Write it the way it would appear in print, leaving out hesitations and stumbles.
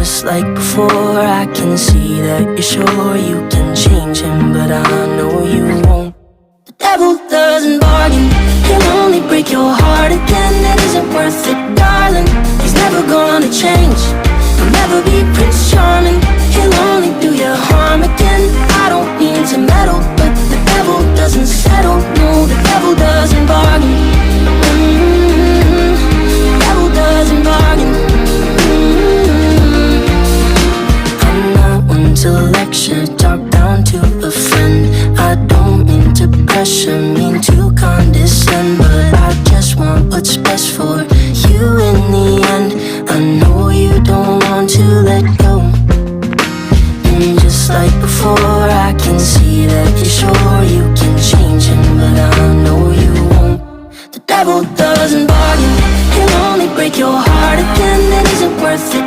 just like before. I can see that you're sure you can change him, but I know you won't. The devil doesn't bargain, he'll only break your heart again. It isn't worth it, darling, he's never gonna change. He'll never be Prince Charming, he'll only do you harm again. I don't mean to meddle, but the devil doesn't settle. No, the devil doesn't bargain. The devil doesn't bargain. I'm not one to lecture, talk down to a friend. I don't mean to pressure, mean to condescend, but I just want what's best for you in the end. I know you don't want to let go, and just like before, I can see that you're sure you can change him, but I know you won't. The devil doesn't bargain, he'll only break your heart again. It isn't worth it,